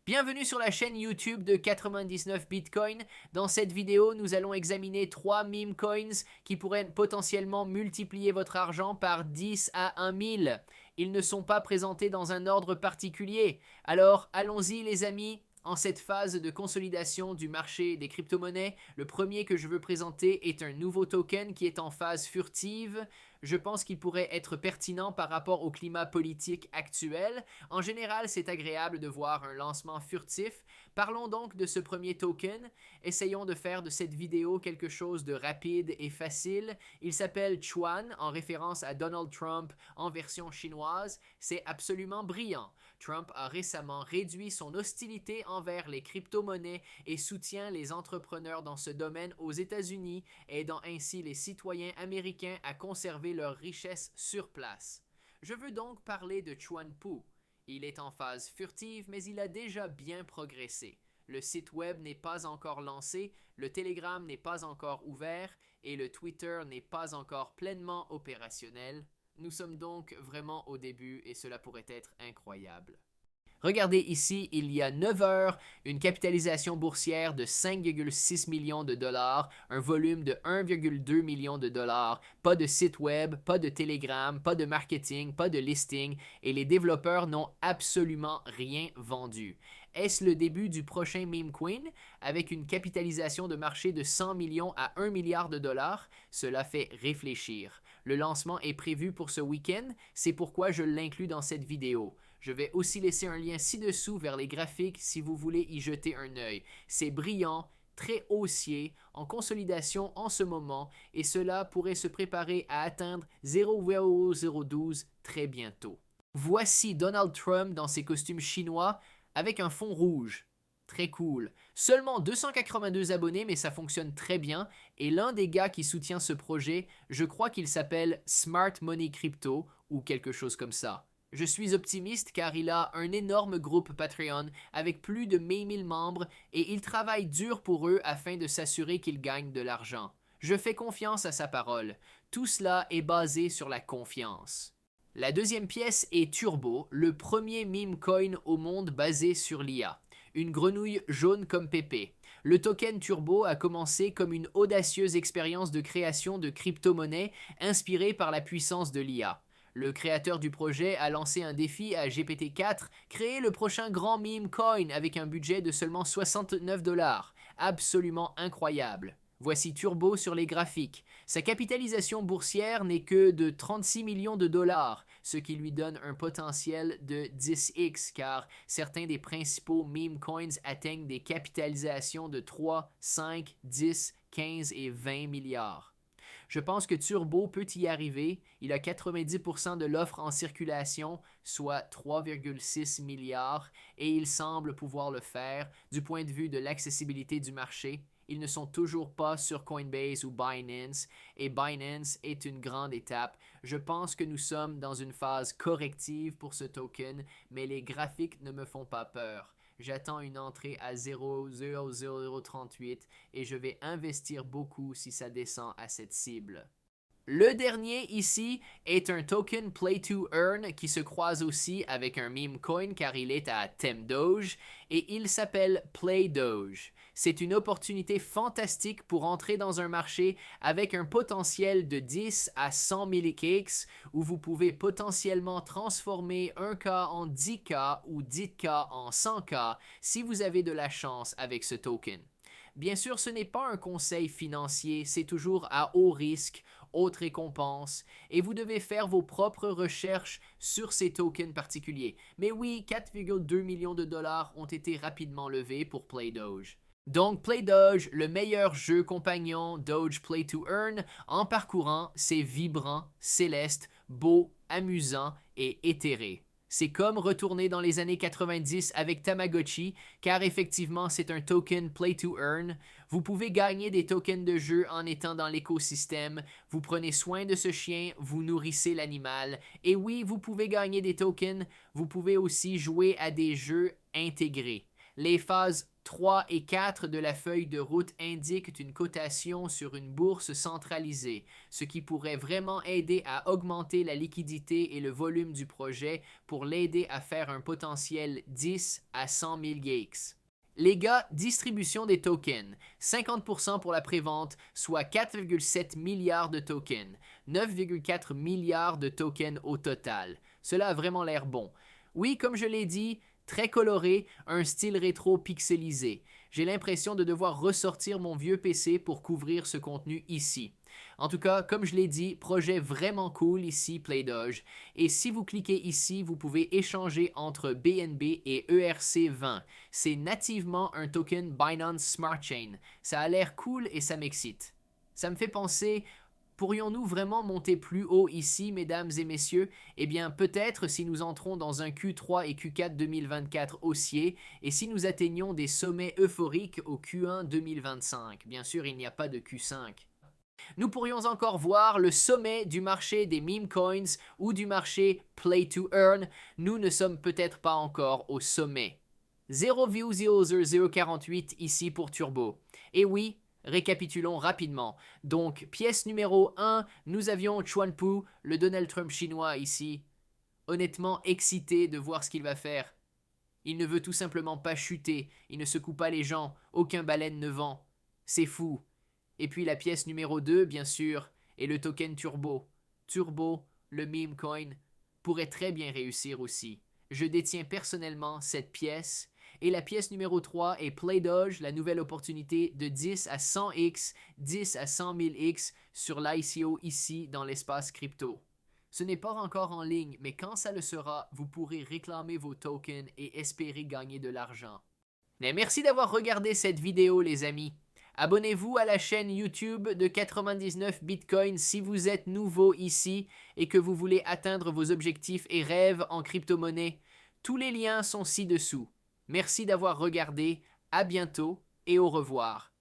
Bienvenue sur la chaîne YouTube de 99 Bitcoin. Dans cette vidéo, nous allons examiner 3 meme coins qui pourraient potentiellement multiplier votre argent par 10 à 1000. Ils ne sont pas présentés dans un ordre particulier. Alors, allons-y les amis. En cette phase de consolidation du marché des crypto-monnaies, le premier que je veux présenter est un nouveau token qui est en phase furtive. Je pense qu'il pourrait être pertinent par rapport au climat politique actuel. En général, c'est agréable de voir un lancement furtif. Parlons donc de ce premier token. Essayons de faire de cette vidéo quelque chose de rapide et facile. Il s'appelle Chuan, en référence à Donald Trump en version chinoise. C'est absolument brillant. Trump a récemment réduit son hostilité envers les crypto-monnaies et soutient les entrepreneurs dans ce domaine aux États-Unis, aidant ainsi les citoyens américains à conserver leurs richesses sur place. Je veux donc parler de Chuanpu. Il est en phase furtive, mais il a déjà bien progressé. Le site web n'est pas encore lancé, le Telegram n'est pas encore ouvert et le Twitter n'est pas encore pleinement opérationnel. Nous sommes donc vraiment au début et cela pourrait être incroyable. Regardez ici, il y a 9 heures, une capitalisation boursière de 5,6 millions de dollars, un volume de 1,2 million de dollars, pas de site web, pas de Telegram, pas de marketing, pas de listing et les développeurs n'ont absolument rien vendu. Est-ce le début du prochain meme coin? Avec une capitalisation de marché de 100 millions à 1 milliard de dollars, cela fait réfléchir. Le lancement est prévu pour ce week-end, c'est pourquoi je l'inclus dans cette vidéo. Je vais aussi laisser un lien ci-dessous vers les graphiques si vous voulez y jeter un œil. C'est brillant, très haussier, en consolidation en ce moment et cela pourrait se préparer à atteindre 0,012 très bientôt. Voici Donald Trump dans ses costumes chinois avec un fond rouge. Très cool. Seulement 282 abonnés, mais ça fonctionne très bien. Et l'un des gars qui soutient ce projet, je crois qu'il s'appelle Smart Money Crypto ou quelque chose comme ça. Je suis optimiste car il a un énorme groupe Patreon avec plus de 1000 membres et il travaille dur pour eux afin de s'assurer qu'ils gagnent de l'argent. Je fais confiance à sa parole. Tout cela est basé sur la confiance. La deuxième pièce est Turbo, le premier meme coin au monde basé sur l'IA. Une grenouille jaune comme Pépé. Le token Turbo a commencé comme une audacieuse expérience de création de crypto-monnaies inspirée par la puissance de l'IA. Le créateur du projet a lancé un défi à GPT-4, créer le prochain grand meme coin avec un budget de seulement 69 $. Absolument incroyable. Voici Turbo sur les graphiques. Sa capitalisation boursière n'est que de 36 millions de dollars, ce qui lui donne un potentiel de 10x car certains des principaux meme coins atteignent des capitalisations de 3, 5, 10, 15 et 20 milliards. Je pense que Turbo peut y arriver. Il a 90% de l'offre en circulation, soit 3,6 milliards, et il semble pouvoir le faire du point de vue de l'accessibilité du marché. Ils ne sont toujours pas sur Coinbase ou Binance, et Binance est une grande étape. Je pense que nous sommes dans une phase corrective pour ce token, mais les graphiques ne me font pas peur. J'attends une entrée à 0,0038 et je vais investir beaucoup si ça descend à cette cible. Le dernier ici est un token Play to Earn qui se croise aussi avec un meme coin car il est à thème Doge et il s'appelle Play Doge. C'est une opportunité fantastique pour entrer dans un marché avec un potentiel de 10 à 100 millicakes où vous pouvez potentiellement transformer 1K en 10K ou 10K en 100K si vous avez de la chance avec ce token. Bien sûr, ce n'est pas un conseil financier, c'est toujours à haut risque, haute récompense, et vous devez faire vos propres recherches sur ces tokens particuliers. Mais oui, 4,2 millions de dollars ont été rapidement levés pour Play Doge. Donc Play Doge, le meilleur jeu compagnon Doge Play to Earn, en parcourant, c'est vibrant, céleste, beau, amusant et éthéré. C'est comme retourner dans les années 90 avec Tamagotchi, car effectivement c'est un token Play to Earn. Vous pouvez gagner des tokens de jeu en étant dans l'écosystème, vous prenez soin de ce chien, vous nourrissez l'animal, et oui, vous pouvez gagner des tokens, vous pouvez aussi jouer à des jeux intégrés. Les phases 3 et 4 de la feuille de route indiquent une cotation sur une bourse centralisée, ce qui pourrait vraiment aider à augmenter la liquidité et le volume du projet pour l'aider à faire un potentiel 10 à 100 000 GAIX. Les gars, distribution des tokens. 50% pour la prévente, soit 4,7 milliards de tokens. 9,4 milliards de tokens au total. Cela a vraiment l'air bon. Oui, comme je l'ai dit, très coloré, un style rétro pixelisé. J'ai l'impression de devoir ressortir mon vieux PC pour couvrir ce contenu ici. En tout cas, comme je l'ai dit, projet vraiment cool ici, PlayDoge. Et si vous cliquez ici, vous pouvez échanger entre BNB et ERC20. C'est nativement un token Binance Smart Chain. Ça a l'air cool et ça m'excite. Ça me fait penser... Pourrions-nous vraiment monter plus haut ici, mesdames et messieurs? Eh bien, peut-être si nous entrons dans un Q3 et Q4 2024 haussier, et si nous atteignons des sommets euphoriques au Q1 2025. Bien sûr, il n'y a pas de Q5. Nous pourrions encore voir le sommet du marché des meme coins ou du marché Play to Earn. Nous ne sommes peut-être pas encore au sommet. 0,00048 ici pour Turbo. Et oui, récapitulons rapidement. Donc, pièce numéro 1, nous avions Chuanpu, le Donald Trump chinois ici. Honnêtement excité de voir ce qu'il va faire. Il ne veut tout simplement pas chuter, il ne secoue pas les gens, aucun baleine ne vend. C'est fou. Et puis la pièce numéro 2, bien sûr, est le token Turbo. Turbo, le meme coin, pourrait très bien réussir aussi. Je détiens personnellement cette pièce. Et la pièce numéro 3 est PlayDoge, la nouvelle opportunité de 10 à 100x, 10 à 100 000x sur l'ICO ici dans l'espace crypto. Ce n'est pas encore en ligne, mais quand ça le sera, vous pourrez réclamer vos tokens et espérer gagner de l'argent. Mais merci d'avoir regardé cette vidéo, les amis. Abonnez-vous à la chaîne YouTube de 99 Bitcoin si vous êtes nouveau ici et que vous voulez atteindre vos objectifs et rêves en crypto-monnaie. Tous les liens sont ci-dessous. Merci d'avoir regardé, à bientôt et au revoir.